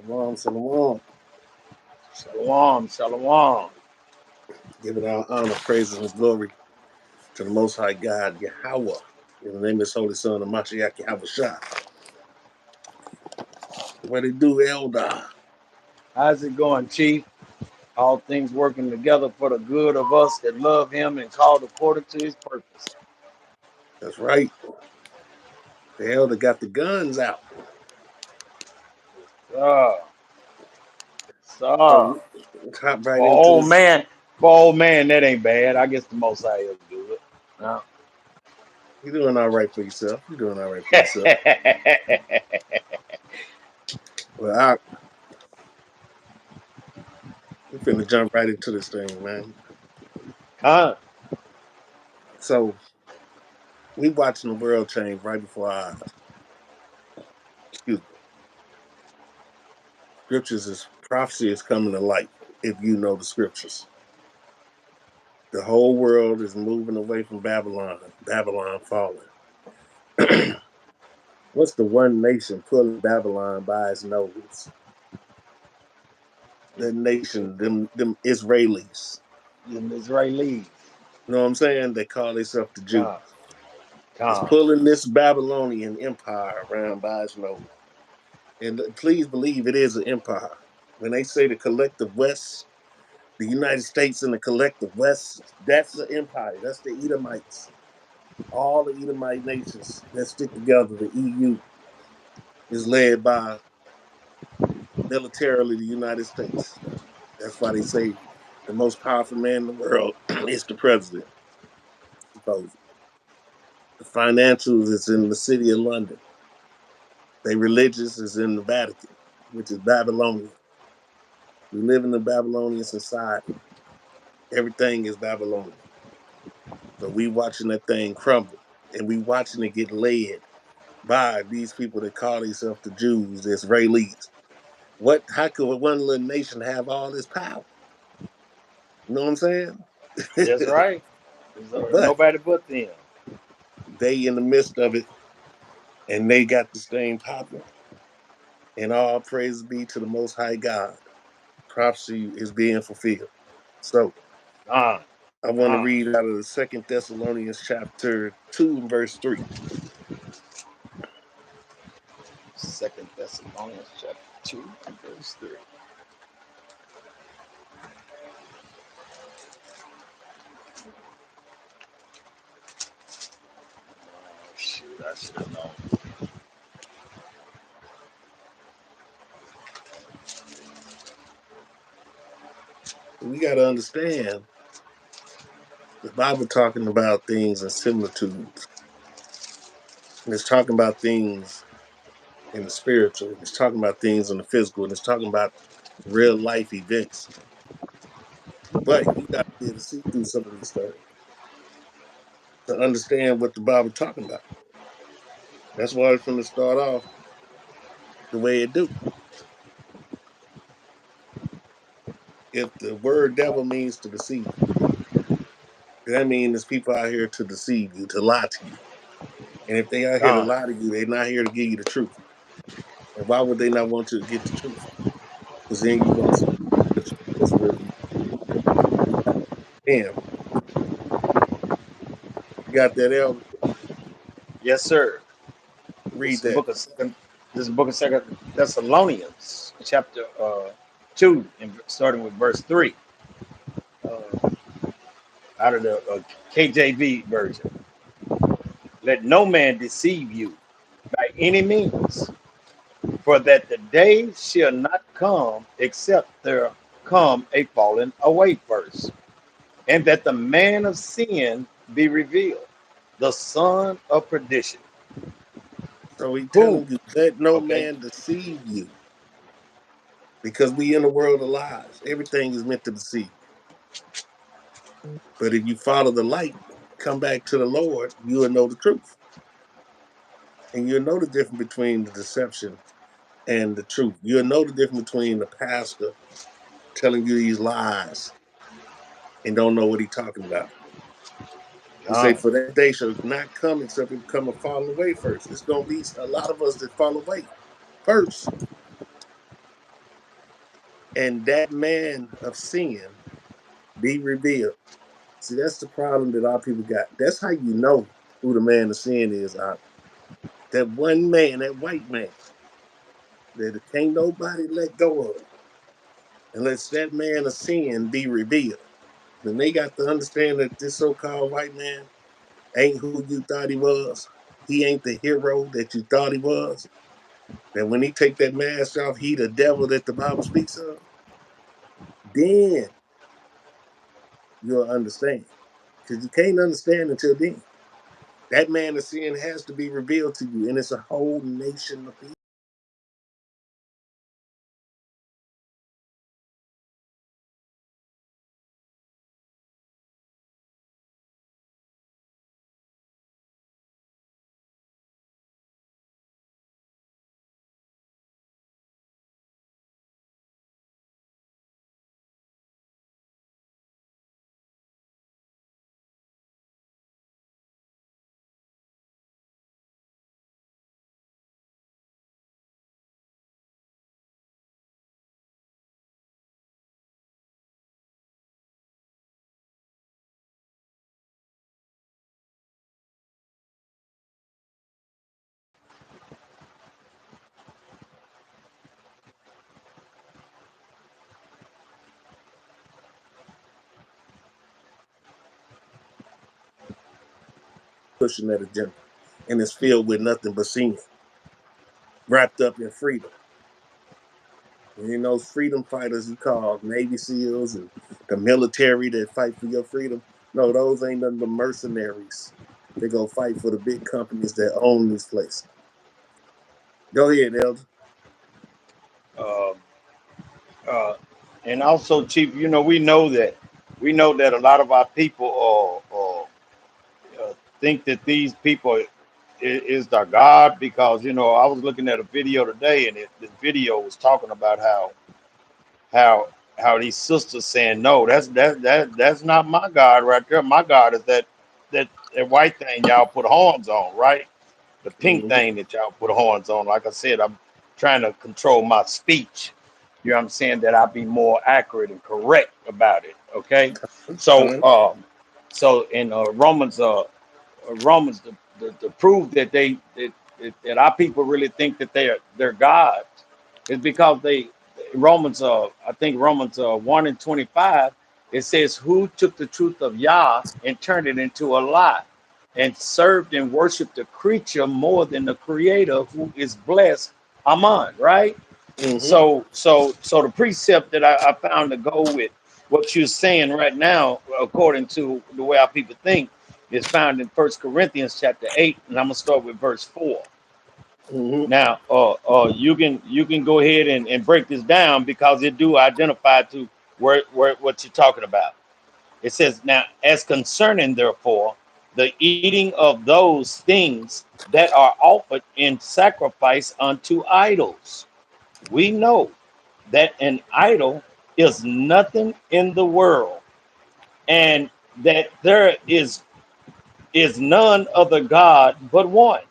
Shalom, shalom. Shalom, shalom. Giving our honor, praises, and glory to the Most High God, Yahweh. In the name of His Holy Son, the Mashiach Yahweh Shah. What it do, Elder? How's it going, Chief? All things working together for the good of us that love him and called according to his purpose. That's right. The Elder got the guns out. So, Hop right into old this. man, for old man, that ain't bad. I guess the most High will do it. No. You're doing all right for yourself. You're doing all right for yourself. Well, we're finna jump right into this thing, man. Huh? So, we watching the world change right before our eyes. Excuse me. Scriptures is prophecy is coming to light if you know the scriptures. The whole world is moving away from Babylon. Babylon falling. What's the one nation pulling Babylon by its nose? That nation, them Israelis. Them Israelis. You know what I'm saying? They call themselves the Jews. Come, It's come. pulling this Babylonian empire around by its nose. And please believe it is an empire. When they say the collective West, the United States and the collective West, that's the empire. That's the Edomites. All the Edomite nations that stick together, the EU, is led by militarily the United States. That's why they say the most powerful man in the world is the president. Supposedly. The financials is in the city of London. They religious is in the Vatican, which is Babylonian. We live in a Babylonian society. Everything is Babylonian. But we watching that thing crumble, and we watching it get led by these people that call themselves the Jews, the Israelis. How could one little nation have all this power? You know what I'm saying? That's right. But Nobody but them. they in the midst of it, and they got this thing popping. And all praise be to the Most High God. Prophecy is being fulfilled. So I want to read out of the 2 Thessalonians chapter 2 and verse 3. 2 Thessalonians chapter 2 and verse 3. Oh, shoot, I should have known. We got to understand the Bible talking about things in similitudes. And it's talking about things in the spiritual. It's talking about things in the physical. And it's talking about real life events. But you got to be able to see through some of these things to understand what the Bible talking about. That's why it's going to start off the way it do. If the word devil means to deceive, that means there's people out here to deceive you, to lie to you. And if they out here to lie to you, they're not here to give you the truth. And why would they not want you to get the truth? Because then you're going to see the truth that's really him. You got that, Elder? Yes, sir. Read This that. book of Second Thessalonians, chapter 2, and starting with verse 3, out of the KJV version. Let no man deceive you by any means, for that the day shall not come except there come a falling away first, and that the man of sin be revealed, the son of perdition. So he Who? telling you, let no Okay. man deceive you. Because we in a world of lies. Everything is meant to deceive. But if you follow the light, come back to the Lord, you will know the truth. And you'll know the difference between the deception and the truth. You'll know the difference between the pastor telling you these lies and don't know what he's talking about. He say, for that day shall not come except it become a fall away first. It's going to be a lot of us that fall away first. and that man of sin be revealed. See, that's the problem that our people got. That's how you know who the man of sin is. That one man, that white man, that can't nobody let go of unless that man of sin be revealed. Then they got to understand that this so-called white man ain't who you thought he was. He ain't the hero that you thought he was. That when he take that mask off, he the devil that the Bible speaks of. Then you'll understand. Because you can't understand until then. That man of sin has to be revealed to you, and it's a whole nation of people. Pushing that agenda, and it's filled with nothing but sin, wrapped up in freedom. And in those freedom fighters you call Navy SEALs and the military that fight for your freedom, no, those ain't nothing but mercenaries. They go fight for the big companies that own these places. Go ahead, Elder. Uh, uh, and also, Chief, we know that a lot of our people think that these people is their God because I was looking at a video today, and the video was talking about how how these sisters saying no, that's not my God right there. My God is that white thing y'all put horns on, right? The pink Mm-hmm. thing that y'all put horns on. Like I said, I'm trying to control my speech. You know what I'm saying? That I be more accurate and correct about it. Okay. So so in Romans to prove that that our people really think that they're gods is because they Romans I think Romans 1:25, it says, who took the truth of Yah and turned it into a lie and served and worshiped the creature more than the creator who is blessed. Amen, right? Mm-hmm. So the precept that I found to go with what you're saying right now, according to the way our people think, is found in First Corinthians chapter 8, and I'm gonna start with verse 4. Mm-hmm. Now, you can go ahead and break this down because it do identify to where what you're talking about. It says, now, as concerning therefore the eating of those things that are offered in sacrifice unto idols, we know that an idol is nothing in the world, and that there is none other God but one.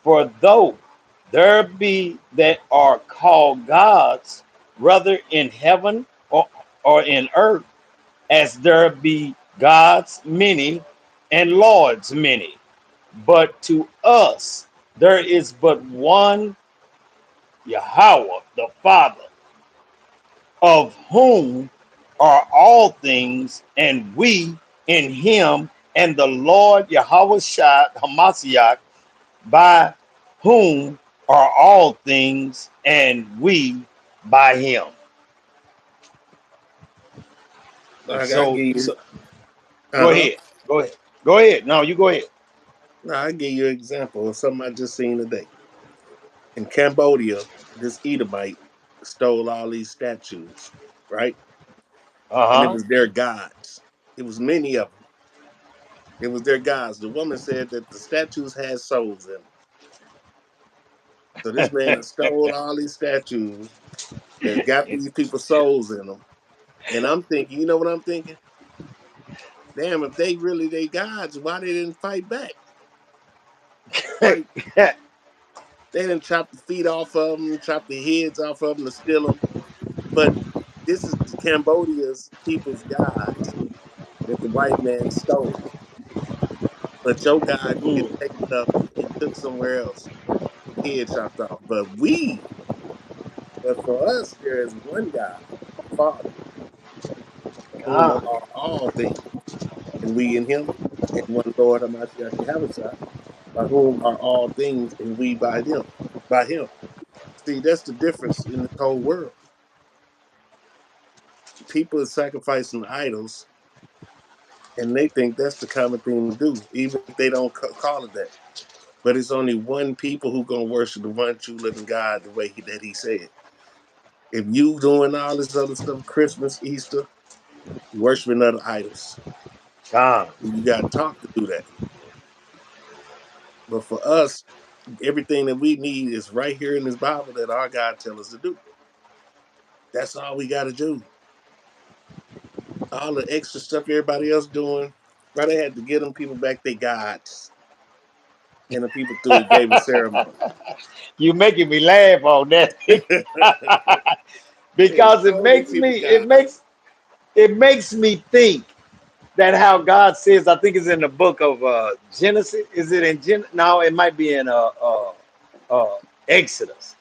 For though there be that are called gods, whether in heaven or in earth, as there be gods many and lords many, but to us there is but one Yahweh, the Father, of whom are all things, and we in him, and the Lord Yahweh Shai Hamashiach, by whom are all things, and we by him. I gotta So, give you. so go Uh-huh. ahead. Go ahead. Go ahead. No, you go ahead. Now I give you an example of something I just seen today. In Cambodia, this Edomite stole all these statues, right? And it Uh-huh. was their gods. It was many of them. It was their gods. The woman said that the statues had souls in them. So this man stole all these statues that got these people souls in them. And I'm thinking, you know what I'm thinking? Damn, if they really they gods, why they didn't fight back? Why they didn't chop the feet off of them, chop the heads off of them to steal them? But this is Cambodia's people's gods that the white man stole. But your God can get Mm. taken up and took somewhere else, head chopped off. But for us, there is one God, the Father, of whom Ah, are all things, and we in Him, and one Lord Hamashiach Yahushua, by whom are all things, and we by them, by Him. See, that's the difference in this whole world. People are sacrificing idols, and they think that's the common thing to do, even if they don't call it that. But it's only one people who gonna worship the one true living God the way that He said. If you doing all this other stuff, Christmas, Easter, worshiping other idols, ah. you got taught to do that. But for us, everything that we need is right here in this Bible that our God tells us to do. That's all we got to do. All the extra stuff everybody else doing, right? They had to get them people back their gods, and the people through it gave a ceremony. You making me laugh on that. Yeah, Because show these people God. it makes me think that how God says, I think it's in the book of Genesis. Is it in No, it might be in uh, Exodus.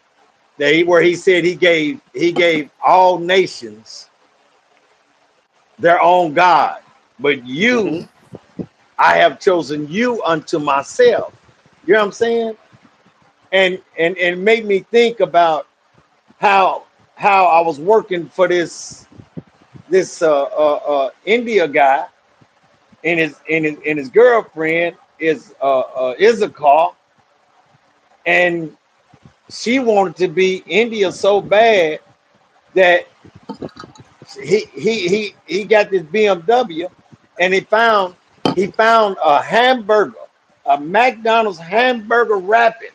Where he said he gave all nations their own God, but you, Mm-hmm. I have chosen you unto myself. You know what I'm saying? And made me think about how I was working for this India guy, and his girlfriend is Issachar, and she wanted to be India so bad that he got this BMW, and he found a hamburger, a McDonald's hamburger wrapping.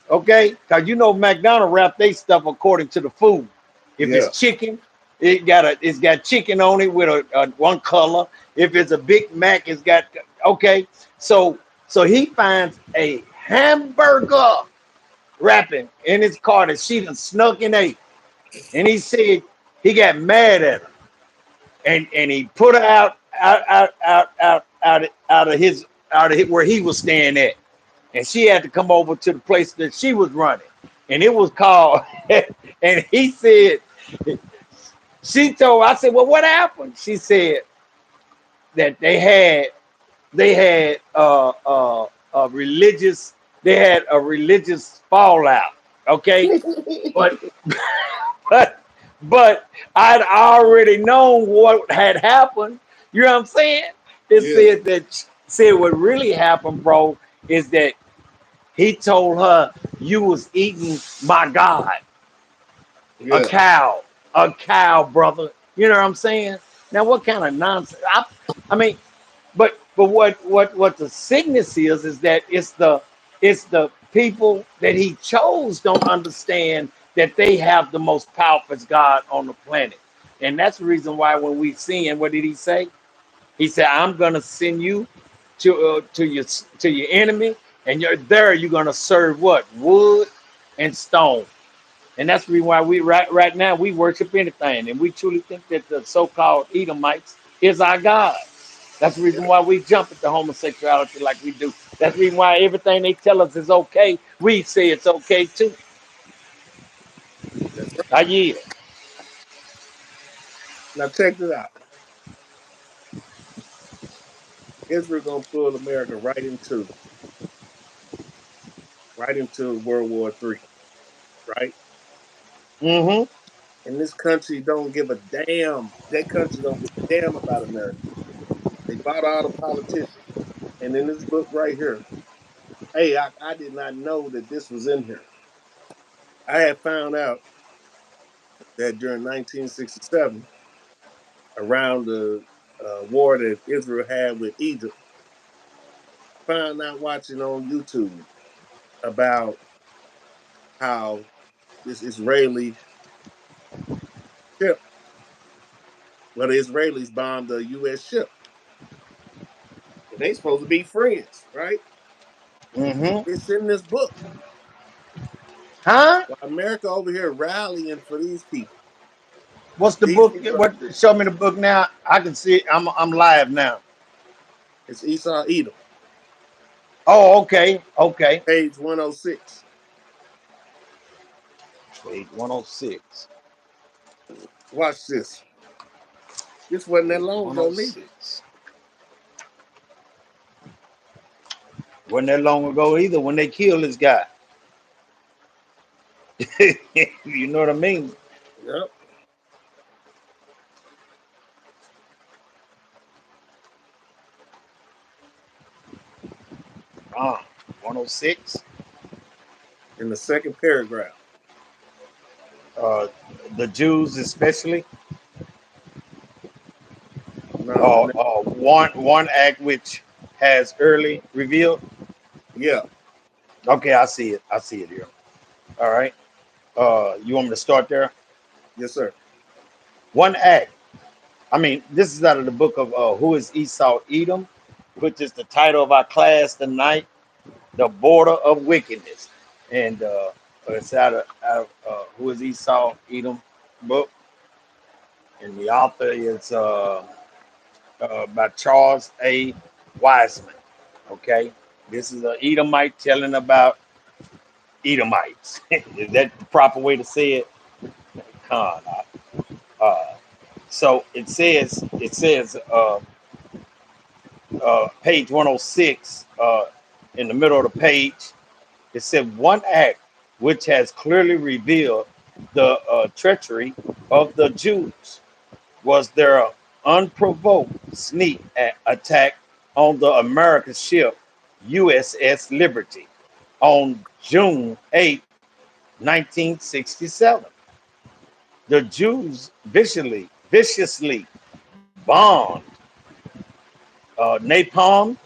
Okay, because McDonald's wrap they stuff according to the food. If it's Yeah, chicken, it's got chicken on it with a one color. If it's a Big Mac, it's got okay. So he finds a hamburger wrapping in his car that she done snuck and ate, and he said he got mad at her, and he put her out of where he was staying at, and she had to come over to the place that she was running, and it was called. And he said, I said, well, what happened? She said that they had a religious fallout. Okay, but but but I'd already known what had happened. You know what I'm saying? It yeah, said what really happened, bro, is that he told her you was eating my God, a yeah, cow, brother. You know what I'm saying? Now, what kind of nonsense? I mean, but what the sickness is that it's the people that he chose don't understand that they have the most powerful God on the planet, and that's the reason why when we sin, what did he say? He said, "I'm gonna send you to your enemy, and you're gonna serve what, wood and stone." And that's the reason why we right now we worship anything, and we truly think that the so-called Edomites is our God. That's the reason yeah. why we jump at the homosexuality like we do. That's the reason why everything they tell us is okay, we say it's okay too. That's right. I yield. Now check this out. Israel gonna pull America right into World War III, right? Mm-hmm. And this country don't give a damn. That country don't give a damn about America. They bought all the politicians. And in this book right here, hey, I did not know that this was in here. I had found out that during 1967, around the war that Israel had with Egypt, found out watching on YouTube about how this Israeli ship, well, the Israelis bombed a U.S. ship. And they supposed to be friends, right? Mm-hmm. It's in this book. Huh? While America over here rallying for these people. What's the book? Esau, What? Show me the book now. I can see it. I'm live now. it's Esau Edom, Oh, okay, okay. page 106. Page 106. Watch this. This wasn't that Page long ago, neither. 106. Wasn't that long ago either when they killed this guy. You know what I mean? Yep. Ah, 106. In the second paragraph. Uh, the Jews especially. No, One act which has early revealed. yeah, Okay, I see it. I see it here. All right. You want me to start there? yes, sir. One act. I mean, this is out of the book of Who is Esau Edom, which is the title of our class tonight, The Border of Wickedness. And it's out of Who is Esau Edom book. And the author is by Charles A. Wiseman. Okay. This is an Edomite telling about Edomites. Is that the proper way to say it? Con. Uh, so it says page 106 in the middle of the page. It said one act which has clearly revealed the treachery of the Jews was their unprovoked sneak attack on the American ship USS Liberty on June 8, 1967. The Jews viciously bombed, napalm,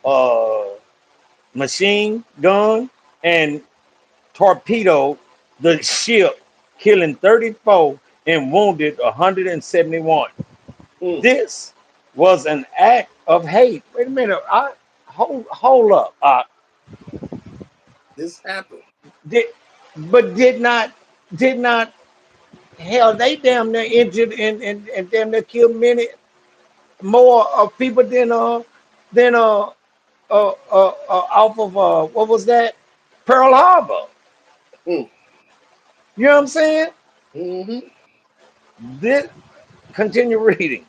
uh, machine gun, and torpedoed the ship, killing 34 and wounded 171. Mm, This was an act of hate. Wait a minute. Hold up. this happened. Did but did not hell they damn near injured and damn near killed many more people than off of what was that, Pearl Harbor. Mm, You know what I'm saying? hmm This continue reading.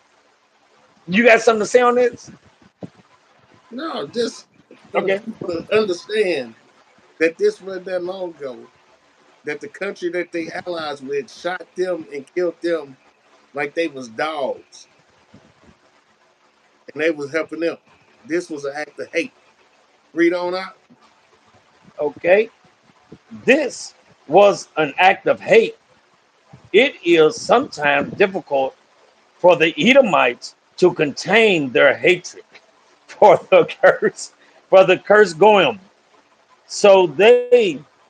You got something to say on this? No, just for the Okay. people to understand that this wasn't that long ago, that the country that they allies with shot them and killed them like they was dogs, and they was helping them. This was an act of hate. Read on out. Okay. This was an act of hate. It is sometimes difficult for the Edomites to contain their hatred for the curse Goyim. So they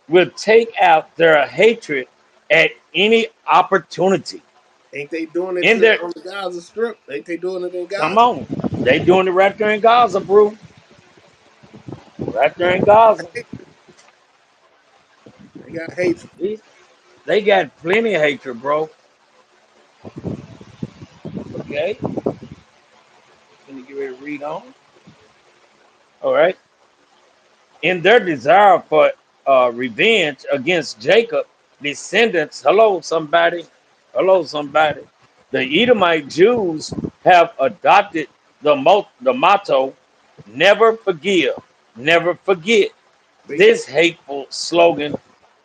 will take out their hatred at any opportunity. Ain't they doing it In to their on the Gaza Strip? Ain't they doing it in come Gaza? on, they doing it right there in Gaza, bro. Right there in Gaza. They got hatred. They got plenty of hatred, bro. Okay, let me get ready to read on. All right. In their desire for revenge against Jacob, descendants, hello, somebody. The Edomite Jews have adopted the motto, never forgive, never forget. Bingo. This hateful slogan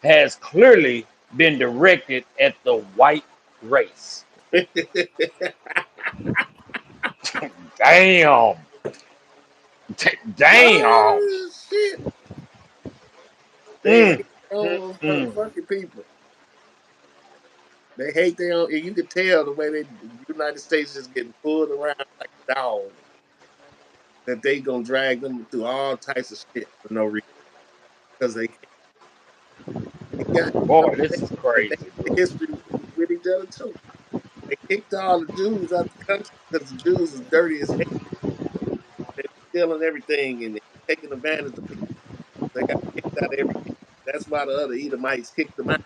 has clearly been directed at the white race. Damn. Damn. Oh shit! They Mm, hate their mm, own mm. fucking people. They hate their own. And you can tell the way the United States is getting pulled around like a dog. That they gonna drag them through all types of shit for no reason because they got Boy, this is and they crazy, got bro. history with each other too. They kicked all the Jews out the country because the Jews is dirty as hell. They were stealing everything and taking advantage of people. They got kicked out of everything. That's why the other Edomites kicked them out,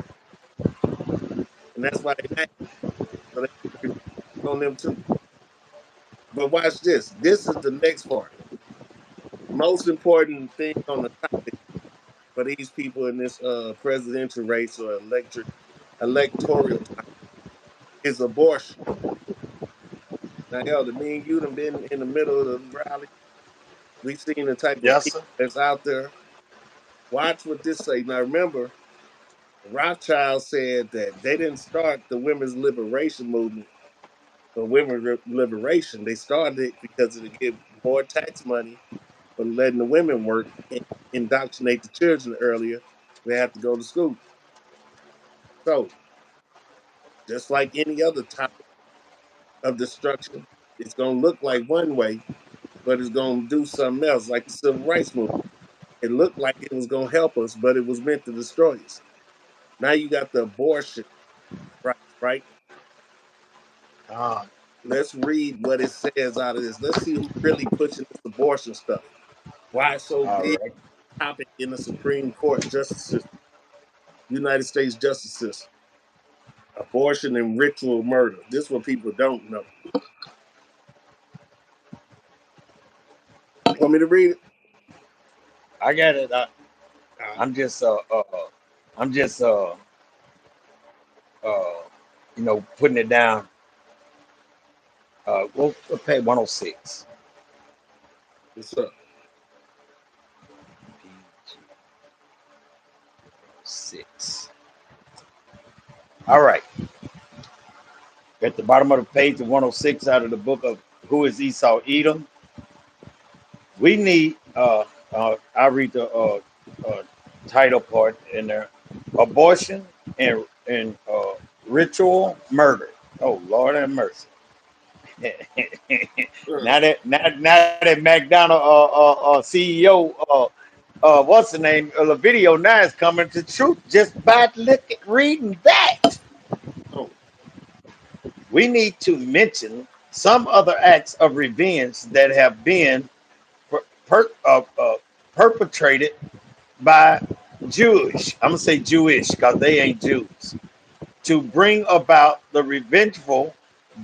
and that's why they mad. So they on them too. But watch this. This is the next part. Most important thing on the topic for these people in this presidential race or electoral time is abortion. Now, Elder, me and you done been in the middle of the rally. We've seen the type of Yes, people sir. that's out there. Watch what this say. Now, remember, Rothschild said that they didn't start the women's liberation movement for women's liberation. They started it because it would give more tax money for letting the women work and indoctrinate the children earlier. They have to go to school. So, just like any other topic of destruction, it's going to look like one way, but it's going to do something else, like the civil rights movement. It looked like it was going to help us, but it was meant to destroy us. Now you got the abortion rights, right? Uh, Let's read what it says out of this. Let's see who's really pushing this abortion stuff. Why it's so all big right. topic in the Supreme Court justice system, United States justice system. Abortion and ritual murder. This is what people don't know. Want me to read it? I got it. Uh, I'm just I'm just uh putting it down. We'll pay 106. what's up? 6. All right. At the bottom of the page of 106 out of the book of Who is Esau Edom? We need I read the title part in there. Abortion and ritual murder. Oh Lord have mercy. Uh, now that McDonald CEO what's the name the video now is coming to truth just by reading that. oh, We need to mention some other acts of revenge that have been per, perpetrated by Jewish. I'm gonna say Jewish because they ain't Jews to bring about the revengeful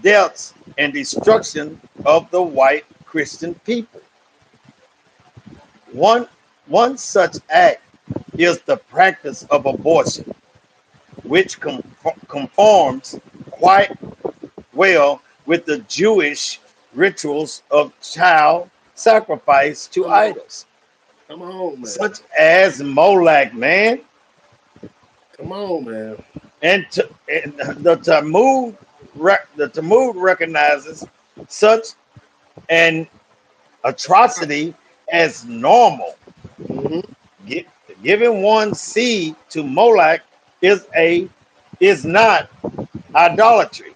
deaths and destruction of the white Christian people. One, one such act is the practice of abortion, which conforms quite well with the Jewish rituals of child sacrifice to come on, idols, come on, man. such as Molech, man, Come on, man. and the Talmud recognizes such an atrocity as normal. Mm-hmm. Gi- Giving one seed to Molech is a is not idolatry.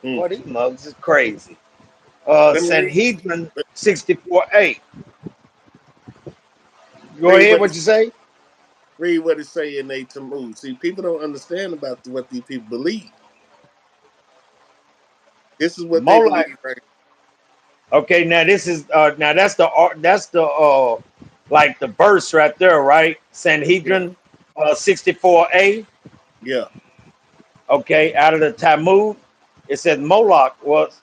Mm. Boy, these mugs is crazy. Let me read. Sanhedrin 64:8. Go Read ahead, what what you say? it say in they Talmud. See, people don't understand about what these people believe. This is what they Molech. believe, right? Okay, now this is now that's the like the verse right there, right? Yeah, Sanhedrin 64a. yeah. Okay, out of the Talmud, it says Moloch was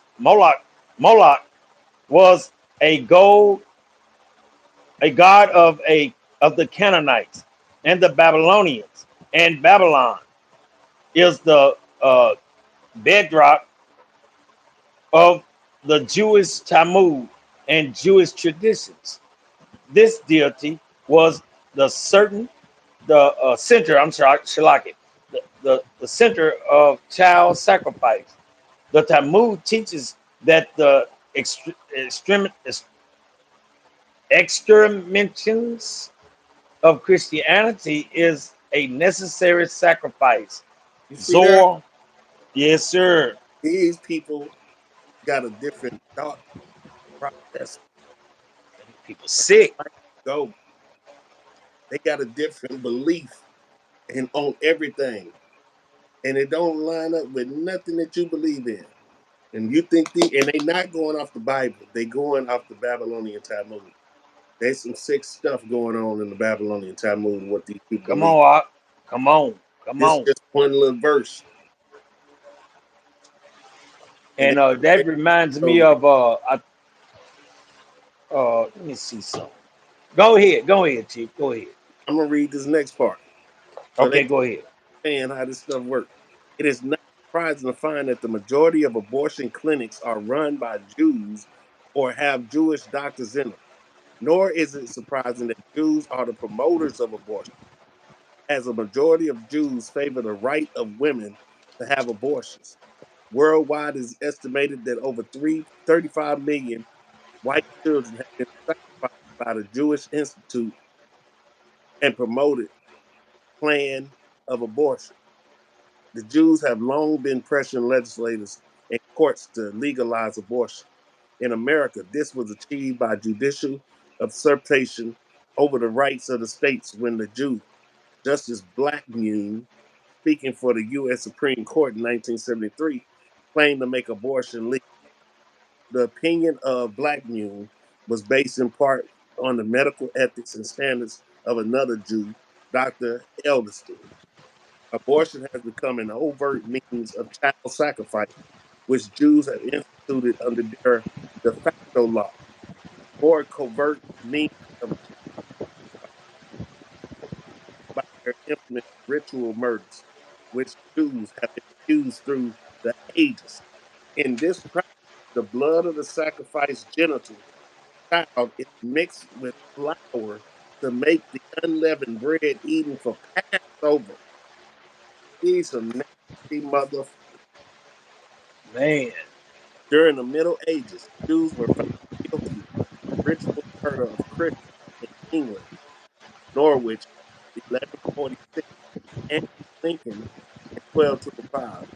a gold a god of the Canaanites and the Babylonians, and Babylon is the bedrock of the Jewish Talmud and Jewish traditions. This deity was the certain the center. I'm sorry, Shalaki, the center of child sacrifice. The Talmud teaches that the exterminations of Christianity is a necessary sacrifice. You see that? Zor, yes, sir. These people got a different thought process. People sick. Like, go. They got a different belief and on everything, and it don't line up with nothing that you believe in. And you think and they not going off the Bible. They going off the Babylonian Talmud. There's some sick stuff going on in the Babylonian Talmud and what these people Come believe. on, Ak. Come on, come This is on. just one little verse. And And that reminds me so of let me see something. Go ahead, Chief. Go ahead. I'm gonna read this next part. So they Okay, go ahead. understand how this stuff works. It is not surprising to find that the majority of abortion clinics are run by Jews or have Jewish doctors in them. Nor is it surprising that Jews are the promoters of abortion, as a majority of Jews favor the right of women to have abortions. Worldwide, it is estimated that over 35 million white children have been sacrificed by the Jewish Institute and promoted plan of abortion. The Jews have long been pressuring legislators and courts to legalize abortion. In America, this was achieved by judicial usurpation over the rights of the states when the Jew, Justice Blackmun, speaking for the U.S. Supreme Court in 1973, claimed to make abortion legal. The opinion of Blackmun was based in part on the medical ethics and standards of another Jew, Dr. Edelstein. Abortion has become an overt means of child sacrifice, which Jews have instituted under their de facto law. More covert means of by their infamous ritual murders, which Jews have infused through the ages. In this practice, the blood of the sacrificed genital child is mixed with flour to make the unleavened bread eaten for Passover. These are nasty motherfuckers. Man, During the Middle Ages, Jews were found guilty of ritual murder of Christians in England, Norwich, 1146, and Lincoln in 1225,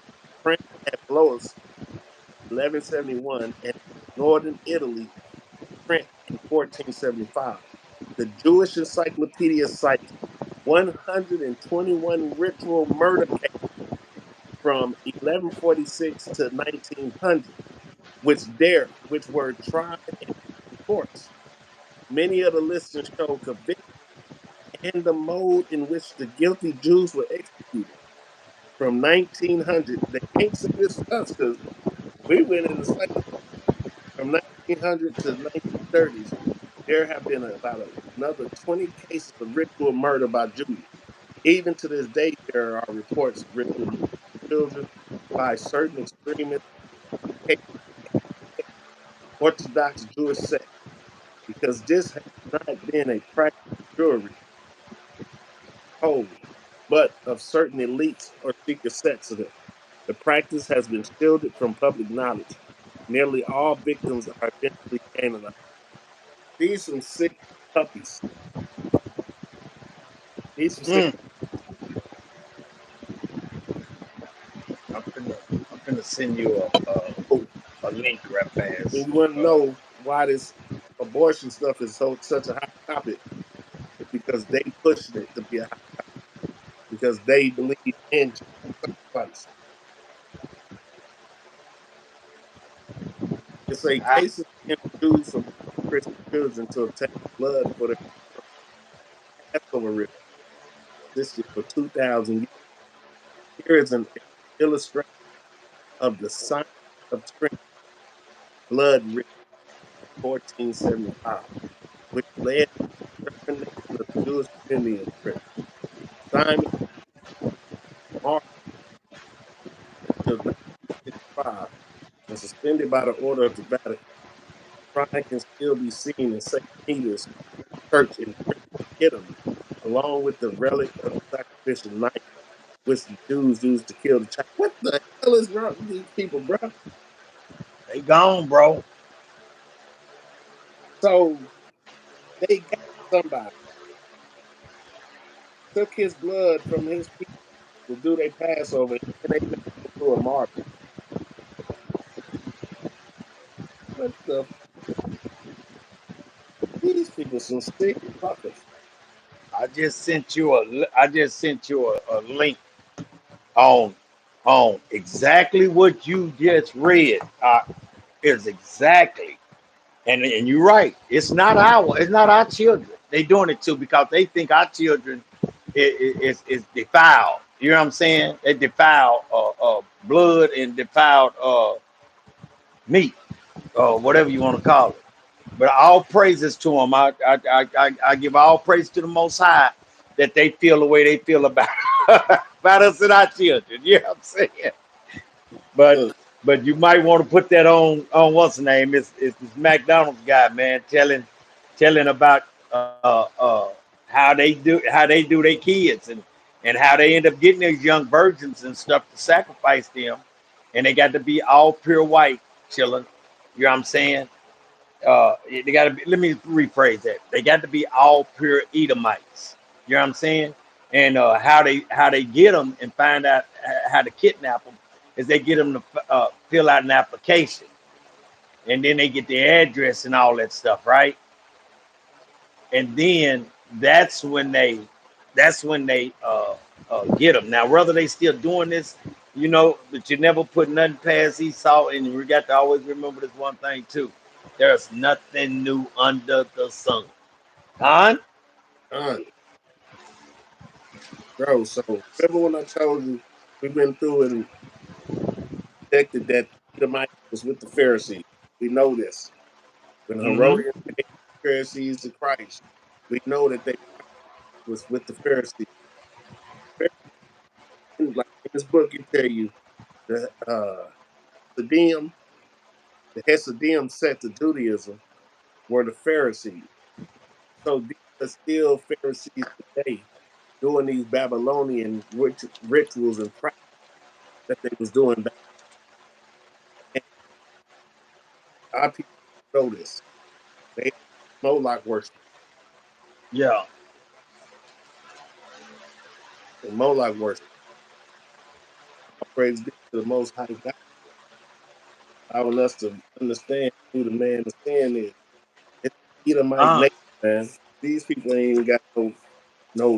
France at Blois, 1171, and northern Italy, Trent in 1475. The Jewish Encyclopedia cites 121 ritual murder cases from 1146 to 1900, which were tried in courts. Many of the lists show conviction and the mode in which the guilty Jews were executed. From 1900, they can't say this is us because we went into slavery. From 1900 to 1930s, there have been about another 20 cases of ritual murder by Jews. Even to this day, there are reports of ritual murder of children by certain extremist Orthodox Jewish sects, because this has not been a practice of Jewry whole, but of certain elites or secret sects of them. The practice has been shielded from public knowledge. Nearly all victims are eventually canonized. These some sick puppies. These some sick. mm, I'm finna send you Oh, a link right and fast. you want to know why this abortion stuff is such a hot topic? It's because they pushed it to be a hot, because they believe in sacrifice. It's a I, case of Jews from Christian children to obtain blood for their Passover ritual existed for 2,000 years. Here is an illustration of the science of Trinity blood ritual of 1475, which led to the termination of the Jewish community in Britain. Simon Mark until 1965 and suspended by the order of the Vatican. Shrine can still be seen in St. Peter's Church in Italy, along with the relic of the sacrificial knife which the Jews used to kill the child. What the hell is wrong with these people, bro? they gone, bro. So they got somebody, took his blood from his people to do their Passover, and they made him into a martyr. What the? These people some sick fuckers. I just sent you a link on exactly what you just read. Is exactly, and you're right. It's not our children. They doing it too because they think our children is defiled. You know what I'm saying? They defile blood and defiled meat, or whatever you want to call it. But all praises to them. I give all praise to the Most High that they feel the way they feel about about us and our children. You know what I'm saying? But Look, but you might want to put that on what's the name? It's this McDonald's guy, man, telling about how they do their kids and how they end up getting these young virgins and stuff to sacrifice them, and they got to be all pure white, chilling. You know what I'm saying? They got to be. Let me rephrase that. They got to be all pure Edomites. You know what I'm saying? And how they get them and find out how to kidnap them is they get them to fill out an application, and then they get the address and all that stuff, right? And then that's when they get them. Now, whether they still doing this, but you never put nothing past Esau, and we got to always remember this one thing too: there's nothing new under the sun. Huh? Con, bro. So remember when I told you we've been through and detected that Edomite was with the Pharisees. We know this. When Mm-hmm. Herodians came the Pharisees to Christ, we know that they was with the Pharisees. Like in this book, it tell you the Hasidim, the Hasidim set to Judaism were the Pharisees. So these are still Pharisees today doing these Babylonian rituals and practices that they was doing back then. Our people know this. They Moloch worship Yeah. and Moloch worship. Praise be to the Most High God, allowing us to understand who the man of sin is. It's Edomite Uh, nation, man. These people ain't even got no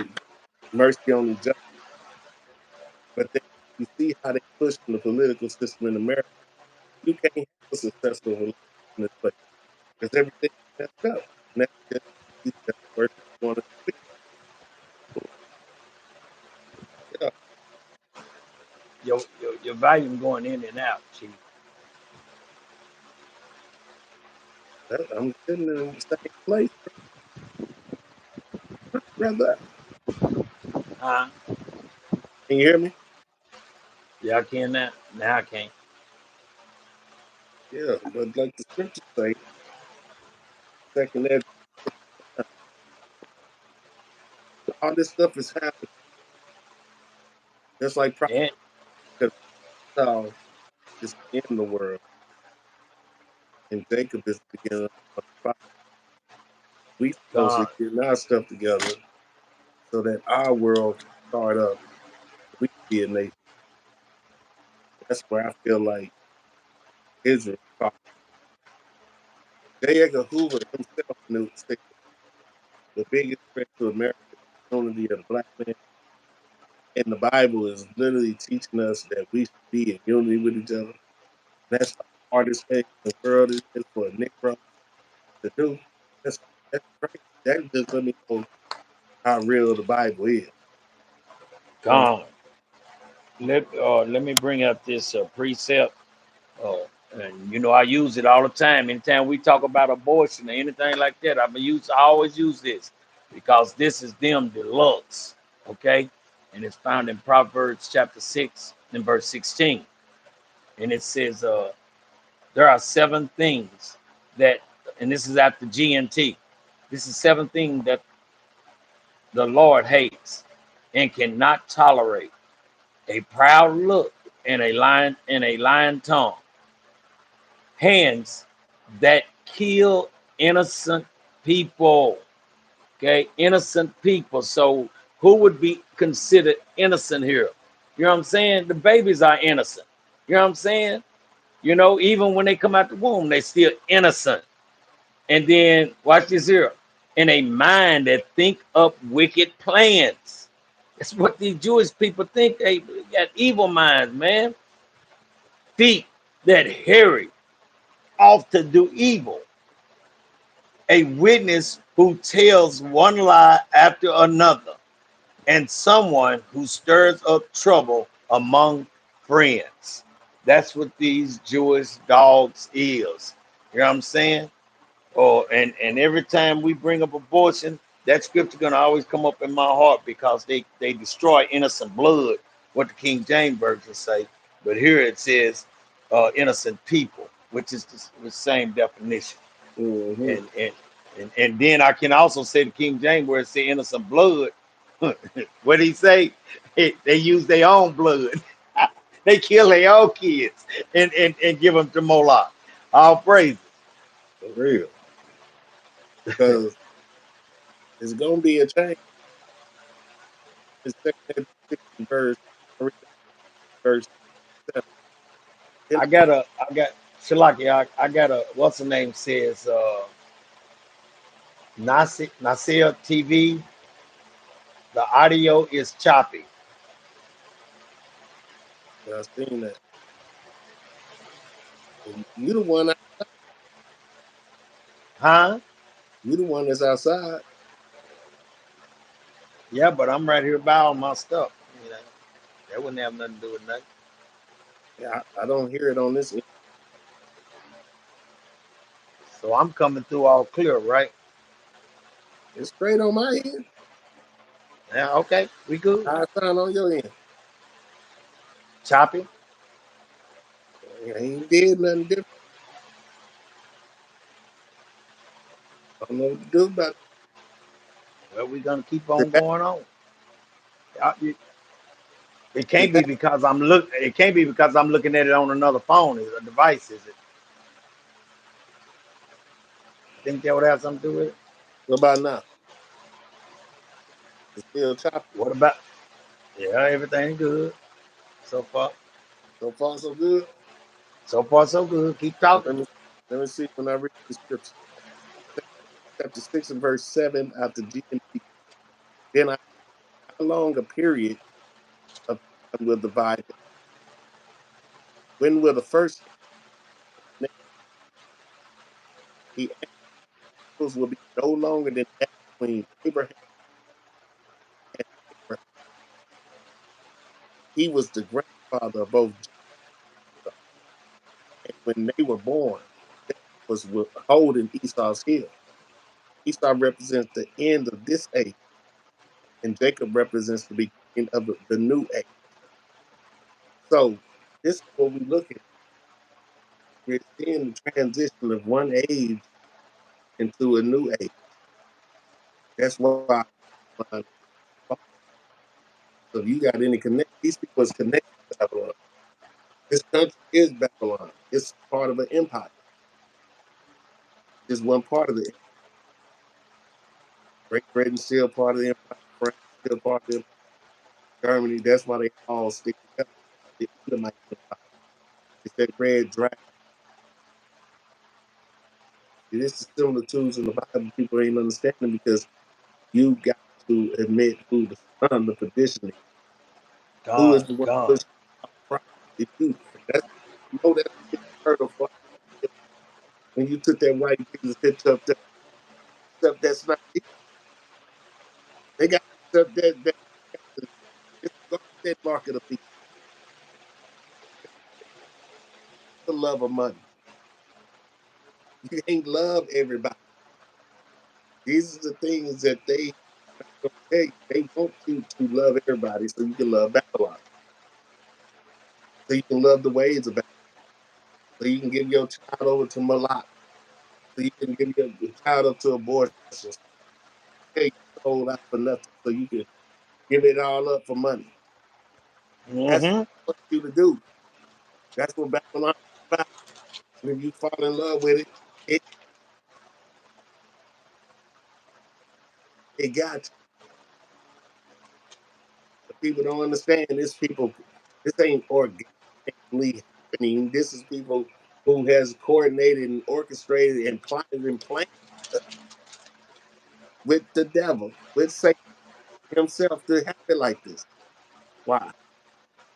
mercy on each other. But you see how they push in the political system in America. You can't have a successful relationship in this place because everything's messed up. And that's just the worst one to speak. Yeah, your volume going in and out, chief. I'm sitting in the same place, brother. Huh? Can you hear me? Yeah, I can now. Now I can't. Yeah, but like the scriptures say, second that all this stuff is happening. Just like Yeah. prophet Esau is in the world, and Jacob is the beginning of the Bible. We supposed to God. get our stuff together so that our world can start up. We can be a nation. That's where I feel like Israel. J. Edgar Hoover himself knew said the biggest threat to America is the unity of the black man. And the Bible is literally teaching us that we should be in unity with each other. That's the hardest thing in the world is for a Negro to do. That's that's crazy. That just let me know how real the Bible is. You know what God. Let me bring up this precept. Uh, and I use it all the time. Anytime we talk about abortion or anything like that, I always use this because this is them deluxe. Okay. And it's found in Proverbs chapter 6 and verse 16. And it says, there are seven things that, and this is after GNT, this is seven things that the Lord hates and cannot tolerate: a proud look and a lying tongue, hands that kill innocent people. Okay, innocent people. So who would be considered innocent here? You know what I'm saying? The babies are innocent. You know what I'm saying? Even when they come out the womb, they still innocent. And then watch this here. In a mind that think up wicked plans. That's what these Jewish people think. They got evil minds, man. Feet that hurry off to do evil. A witness who tells one lie after another. And someone who stirs up trouble among friends. That's what these Jewish dogs is. You know what I'm saying? Or and every time we bring up abortion, that scripture gonna always come up in my heart because they destroy innocent blood, what the King James version say. But here it says innocent people, which is the same definition. Mm-hmm. And then I can also say the King James where it say innocent blood. What did he say? They use their own blood. They kill their own kids and give them to Moloch. All praise. For real. Because it's gonna be a change. It's second verse, verse 7. Then I got Shalaki, I got a what's the name says Nasir TV. The audio is choppy. I seen that. You the one. Huh? You the one that's outside. Yeah, but I'm right here by all my stuff. You know, that wouldn't have nothing to do with nothing. Yeah, I don't hear it on this end. So I'm coming through all clear, right? It's straight on my end. Yeah, okay, we good. I sound on your end. Choppy. I ain't did nothing different. I don't know what to do about Well, we're gonna keep it. on going on. Uh, you- It Is can't be that because I'm look. It can't be because I'm looking at it on another phone. Is a device? Is it? Think that would have something to do with it? what about now? It's still choppy. What about? Yeah, everything good so far. So far, so good. So far, so good. Keep But talking. let me see when I read the scripture. Chapter 6 and verse 7 out the GNT. Then I, how long a period of time will divide it? When will the first the angels will be no longer than that between Abraham and Abraham? He was the grandfather of both Jacob, and when they were born, Jacob was holding Esau's heel. Esau represents the end of this age, and Jacob represents the beginning of the new age. So this is what we look at. We're seeing the transition of one age into a new age. That's why. So if you got any connect, these people is connected to Babylon. This country is Babylon. It's part of an empire. It's one part of the empire. Great Britain still part of the empire. France still part of the empire. Germany. That's why they all stick together. The Edomite empire. It's that red dragon. It is the similitudes in the Bible people ain't understanding because you got to admit who the son of the perdition is. Who is God, the one God, pushing out Christ? If you that's you know that's the biggest hurdle for when you took that white Jesus picture up there, stuff that's not they got stuff that it's that market of people, the love of money. You ain't love everybody. These are the things that they don't tell you. They want you to love everybody so you can love Babylon. So you can love the ways of Babylon. So you can give your child over to Malak. So you can give your child up to abortion. So you sold out for nothing. So you can give it all up for money. That's mm-hmm. what you to do. That's what Babylon is about. And if you fall in love with it, it, it got you. But people don't understand this people, this ain't organically happening. This is people who has coordinated and orchestrated and plotted and planned with the devil, with Satan himself to have it like this. Why?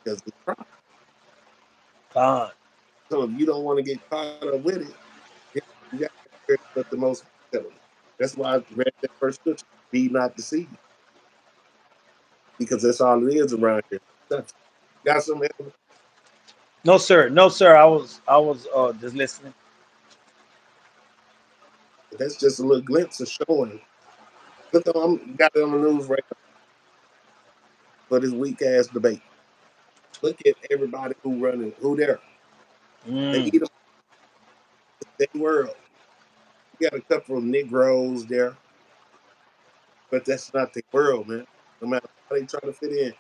Because it's pride. God, So if you don't want to get caught up with it, you got to let the most high tell you. That's why I read that first scripture. Be not deceived. Because that's all it is around here. Got some No, sir. No, sir. I was just listening. That's just a little glimpse of showing. Look, you got it on the news right now for this weak ass debate. Look at everybody who running, who there. They Mm. eat them their world. You got a couple of Negroes there, but that's not the world, man. No matter how they try to fit in,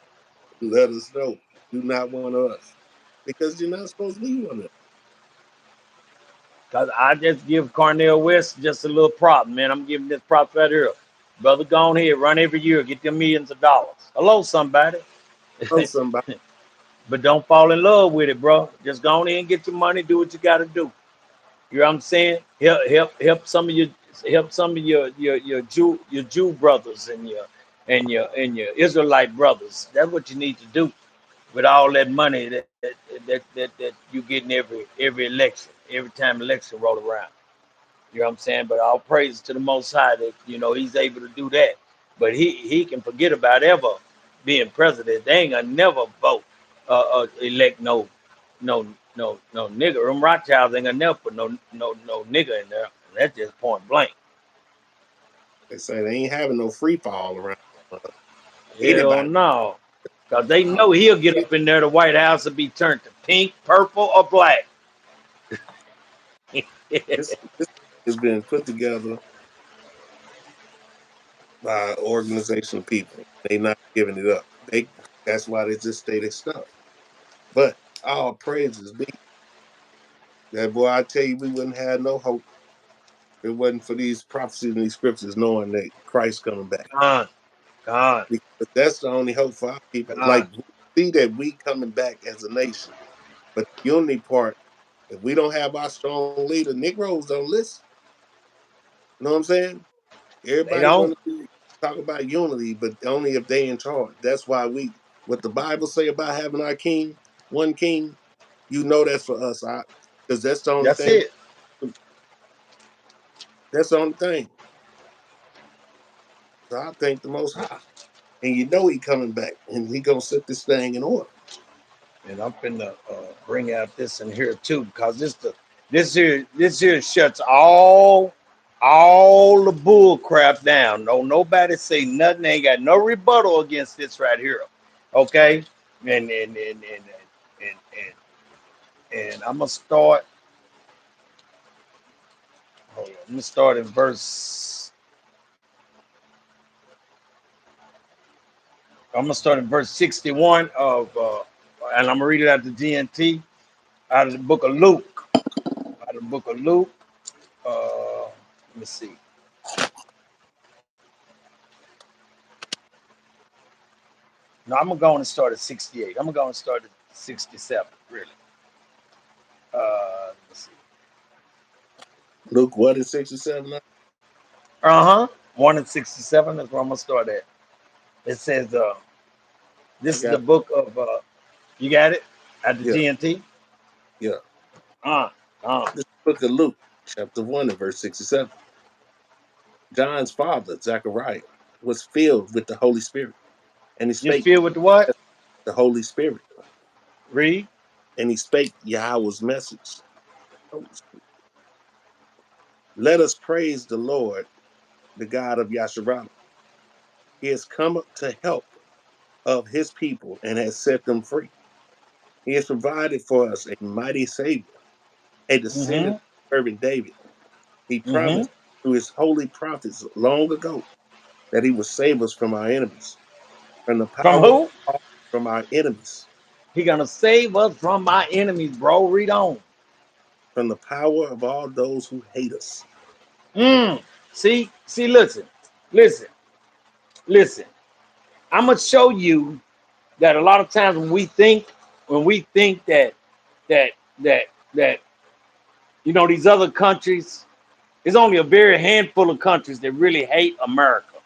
let us know. You're not one of us. Because you're not supposed to be one of us. Cause I just give Cornell West just a little prop, man. I'm giving this prop right here. Brother, go on here, run every year, get them millions of dollars. Hello, somebody. Oh, somebody. But don't fall in love with it, bro. Just go on in and get your money, do what you gotta do. You know what I'm saying? Help some of your Jew brothers and your Israelite brothers. That's what you need to do with all that money that you getting every election, every time election roll around. You know what I'm saying? But all praise to the Most High that He's able to do that. But he can forget about ever being president. They ain't gonna never vote elect no nigger. Them Rothschilds ain't gonna never put no nigger in there. And that's just point blank. They say they ain't having no free fall around Hell anybody. no. Cause they Uh, know he'll get up in there, the White House will be turned to pink, purple, or black. this has been put together by an organization of people. They not giving it up. That's why they just stay their stuff. But all praises be that boy. I tell you, we wouldn't have no hope if it wasn't for these prophecies and these scriptures, knowing that Christ's coming back. Gone, gone, Because that's the only hope for our people. gone. Like we see that we coming back as a nation. But the unity part, if we don't have our strong leader, Negroes don't listen. You know what I'm saying? They Everybody don't. want to talk about unity, but only if they in charge. That's why what the Bible say about having our king, one king, that's for us. Because that's the only That's thing. it. That's the only thing. So I thank the Most High, and he coming back, and he gonna set this thing in order. And I'm finna bring out this in here too, because this here shuts all the bull crap down. No, nobody say nothing. They ain't got no rebuttal against this right here. Okay, and I'm gonna start. Hold on, I'm gonna start in verse. I'm gonna start in verse 61 and I'm gonna read it out of the GNT, out of the book of Luke, out of the book of Luke. Let me see. No, I'm gonna go on and start at 68. I'm gonna go and start at 67. Really. Let me see. Luke, what is 67? Uh huh. 1 and 67 is where I'm gonna start at. It says, I "This is the got book of." You got it at the yeah, GNT. yeah. Uh, uh. This book of Luke, chapter 1 and verse 67. John's father, Zechariah, was filled with the Holy Spirit, and he You spake feel with the what? the Holy Spirit, Read. and he spake Yahweh's message. Holy Spirit. Let us praise the Lord, the God of Yasharala. He has come up to help of his people and has set them free. He has provided for us a mighty Savior, a descendant Mm-hmm. of servant David. He Mm-hmm. promised through his holy prophets long ago that he would save us from our enemies, from the From power who? from our enemies, He gonna save us from my enemies, bro. Read on. from the power of all those who hate us. See. Listen, listen. I'm gonna show you that a lot of times when we think that that that these other countries, there's only a very handful of countries that really hate America.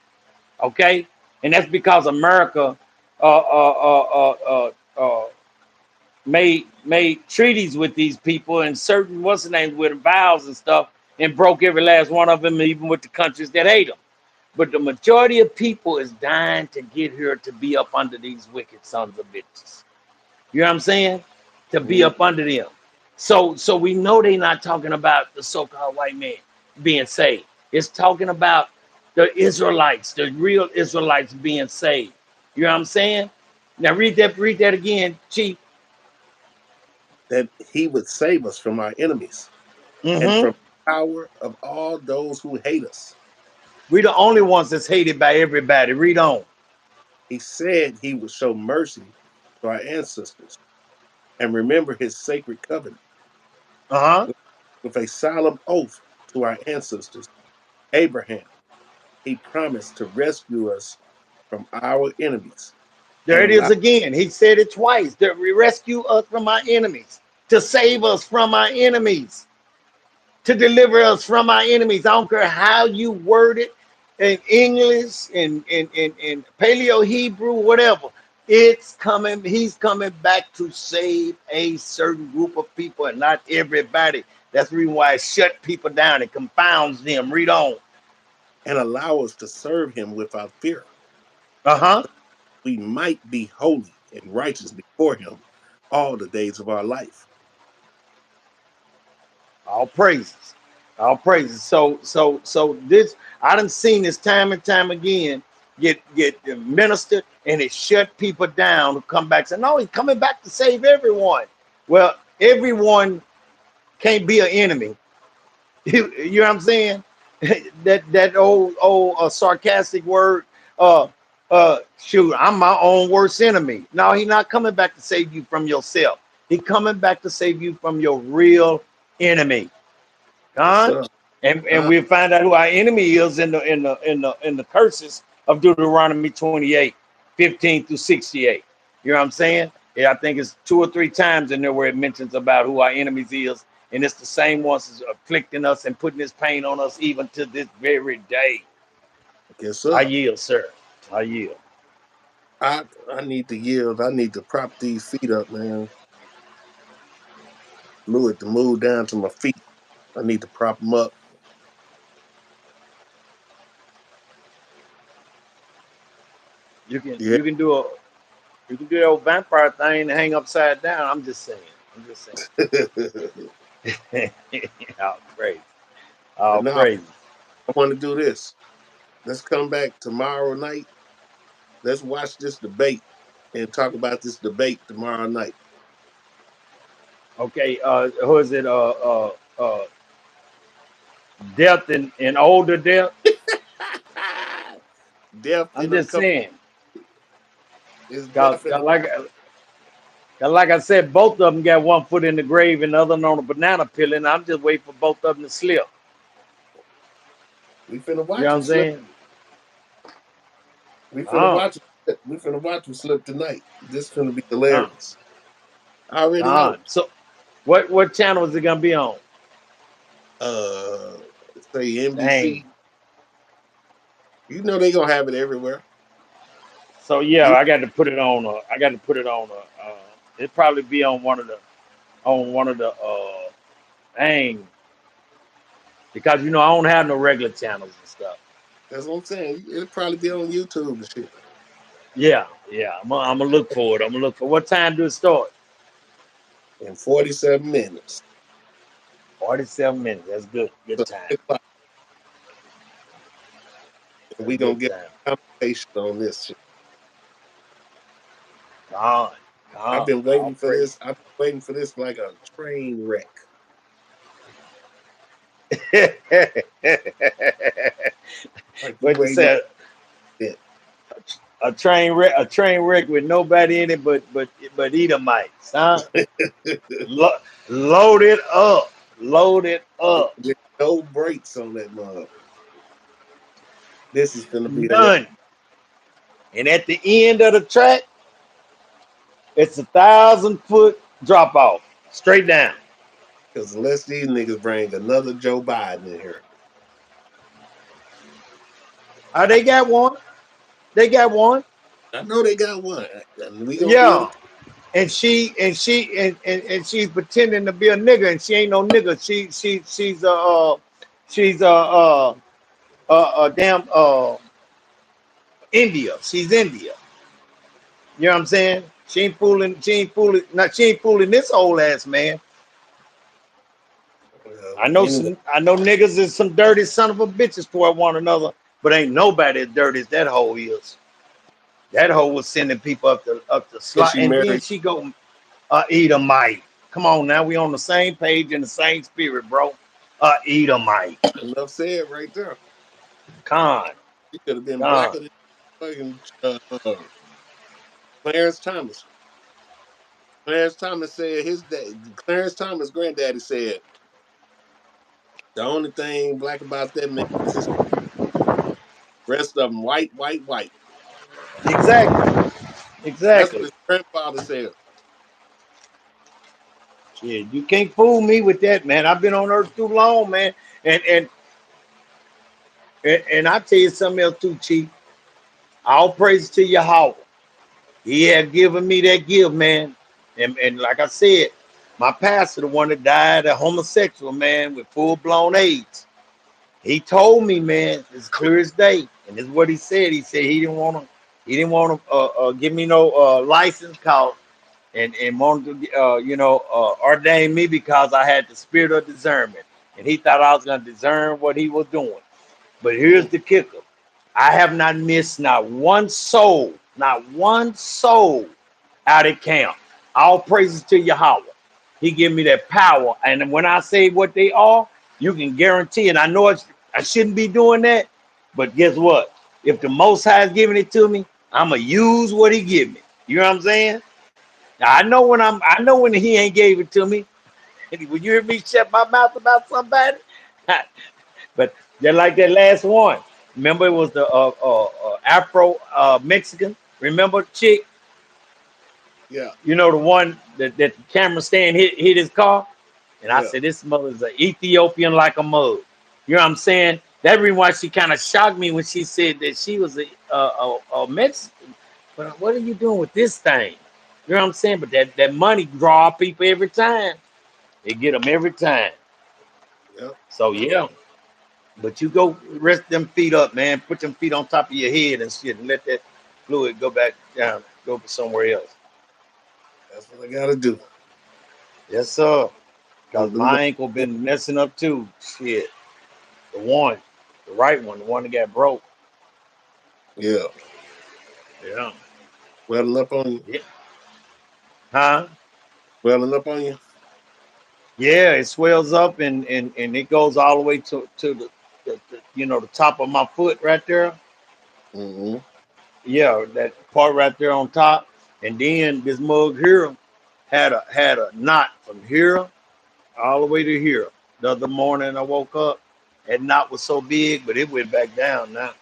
Okay, and that's because America uh, uh, uh, uh, uh, uh, made treaties with these people and certain what's the name with vows and stuff, and broke every last one of them, even with the countries that hate them. But the majority of people is dying to get here to be up under these wicked sons of bitches. You know what I'm saying? to be up under them. So we know they're not talking about the so-called white man being saved. It's talking about the Israelites, the real Israelites being saved. You know what I'm saying? Now read that again, Chief. That he would save us from our enemies and Mm-hmm. from the power of all those who hate us. We're the only ones that's hated by everybody. Read on. He said he would show mercy to our ancestors and remember his sacred covenant Uh-huh. with a solemn oath to our ancestors, Abraham. He promised to rescue us from our enemies and There it is again. He said it twice. To rescue us from our enemies, to save us from our enemies, to deliver us from our enemies. I don't care how you word it in English, in Paleo Hebrew, whatever. It's coming. He's coming back to save a certain group of people and not everybody. That's the reason why it shut people down. It confounds them. Read on. allow us to serve him without fear. Uh-huh. We might be holy and righteous before him all the days of our life. All praises. All praises. So this I done seen this time and time again get ministered and it shut people down who come back and say, no, he's coming back to save everyone. Well, everyone can't be an enemy. You know what I'm saying? that old sarcastic word, shoot, I'm my own worst enemy. No, he's not coming back to save you from yourself. He's coming back to save you from your real enemy. Yes, God, sir. and we'll find out who our enemy is in the curses of Deuteronomy 28, 15 through 68. You know what I'm saying? Yeah, I think it's 2 or 3 times in there where it mentions about who our enemies is, and it's the same ones that's afflicting us and putting this pain on us even to this very day. Yes, I sir. yield, sir. I yield. I need to yield. I need to prop these feet up, man. Fluid to move down to my feet. I need to prop them up. You can Yeah. you can do a you can do that old vampire thing and hang upside down. I'm just saying. I'm just saying. All praise. But All now praise. I want to do this. Let's come back tomorrow night. Let's watch this debate and talk about this debate tomorrow night. Okay, who is it? Death and older death. Death I'm in just uncomfortable saying, is cause, death in 'cause like I said, both of them got one foot in the grave and the other on a banana peel, and I'm just waiting for both of them to slip. we finna You know watch what them I'm slip. saying? We finna Con, watch them slip. We finna watch them slip tonight. This finna be con, hilarious. I already know. con. So, what channel is it gonna be on? Uh say Dang. NBC. You know they gonna have it everywhere. So yeah, You I got to put it on. I got to put it on. It probably be on one of the. Dang, because I don't have no regular channels and stuff. that's what I'm saying. It'll probably be on YouTube and shit. Yeah, yeah. I'm gonna look for it. I'm gonna look for what time do it start? In 47 minutes. 47 minutes. That's good. Good So time. That's we gonna good get time. a conversation on this shit. God, I've God, been all waiting for praise. this. I've been waiting for this like a train wreck. Like you What you waiting on said? it. A train wreck with nobody in it but Edomites, huh? Lo- Load it up. Load it up. With no brakes on that mug. This is gonna be hilarious. None. And at the end of the track, it's 1,000-foot drop off, straight down. Because unless these niggas bring another Joe Biden in here. Oh, they got one. They got one. I know they got one. And we gonna be able Yeah. to And she's pretending to be a nigga, and she ain't no nigga. She's damn India. She's India. You know what I'm saying? She ain't fooling this old ass man. I know Anyway, niggas is some dirty son of a bitches toward one another, but ain't nobody as dirty as that hoe is. That hoe was sending people up the and slot, she and then married. she go Edomite. Come on now, we on the same page in the same spirit, bro. Edomite. Enough said right there. Con, She could have been con. blacker than fucking Clarence Thomas. Clarence Thomas said his dad. Clarence Thomas' granddaddy said the only thing black about that man is his rest of them white, white, white. Exactly. That's what Exactly. his grandfather said. Shit, you can't fool me with that, man. I've been on earth too long, man. And and and I tell you something else too, Chief. All praise to Yahweh. He had given me that gift, man. And like I said, my pastor, the one that died, a homosexual man with full blown AIDS. He told me, man, it's clear as day, and this is what he said. He said he didn't want to give me no license call, and wanted to, ordain me because I had the spirit of discernment, and he thought I was going to discern what he was doing. But here's the kicker: I have not missed not one soul out at camp. All praises to Yahweh. He gave me that power. And when I say what they are, you can guarantee. And I know I shouldn't be doing that. But guess what? If the Most High is giving it to me, I'm going to use what he give me. You know what I'm saying? Now, I know when he ain't gave it to me. When you hear me shut my mouth about somebody, but they're like that last one. Remember, it was the Afro Mexican. Remember, chick. Yeah, You know the one that the camera stand hit his car, and I yeah. said this mother's an Ethiopian like a mug. You know what I'm saying? That reason why she kind of shocked me when she said that she was a Mexican. But what are you doing with this thing? You know what I'm saying? But that money draw people every time. They get them every time. Yep. So yeah. But you go rest them feet up, man. Put them feet on top of your head and shit, and let that fluid go back down, go somewhere else. That's what I gotta do. Yes, sir. Cause But we gonna, my ankle been messing up too. Shit, the one, the right one, the one that got broke. yeah. Yeah, Welling up on you. yeah. Huh? Welling up on you. Yeah, it swells up and it goes all the way to the top of my foot right there. Mm-hmm. Yeah, that part right there on top. And then this mug here had a knot from here all the way to here. The other morning I woke up, that knot was so big, but it went back down now.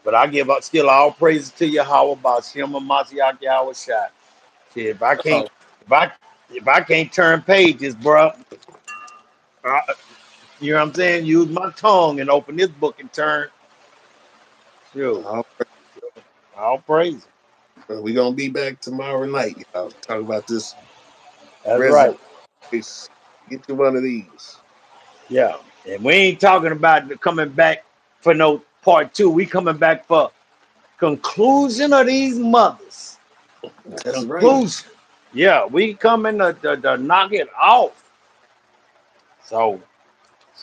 But I give up still all praises to Yahweh about Shem and Mashiach Yahweh Shai. See, Oh, if I can't turn pages, bro, you know what I'm saying? Use my tongue and open this book and turn. Shoot, oh, all praise. we gonna be back tomorrow night, y'all. Talk about this That's resident right. race. Get you one of these. Yeah. And we ain't talking about coming back for no part two. We coming back for conclusion of these mothers. That's right. Conclusion. Yeah, we coming to knock it off. So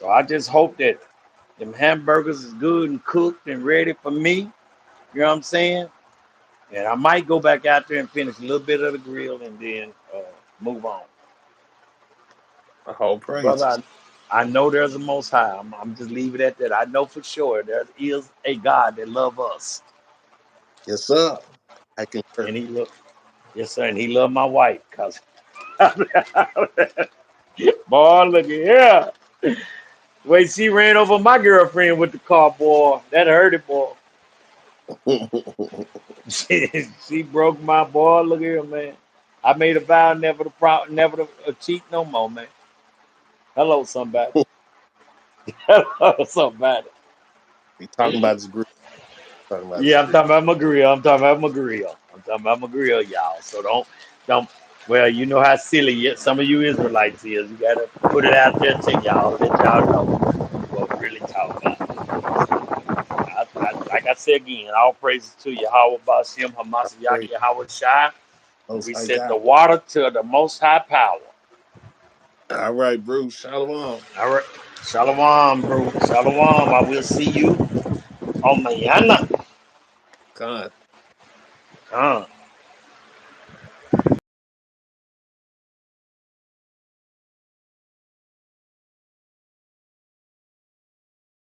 I just hope that them hamburgers is good and cooked and ready for me. You know what I'm saying? And I might go back out there and finish a little bit of the grill and then move on. A whole Brother, praises. I know there's a most high. I'm just leaving it at that. I know for sure there is a God that loves us. Yes, sir. I concur. And he look, yes, sir, and he loved my wife, cause boy, look at here. Way she ran over my girlfriend with the car, boy. That hurt it, boy. She broke my boy. Look at here, man. I made a vow never to cheat no more, man. Hello, somebody. Hello, somebody. We talking about this group. Talking about this Yeah, I'm group. talking about my grill. I'm talking about my grill. I'm talking about my grill, y'all. So don't. Well, you know how silly some of you Israelites is. You gotta put it out there to y'all. Let y'all know what we're really talking about. Like I said again, all praises to Yahweh Bashem All Hamashiach praise. Yahweh Shai. Most We High set the God. water to the Most High power. All right, Bruce. Shalom. All right. Shalom, bro. Shalom. I will see you on mañana. God.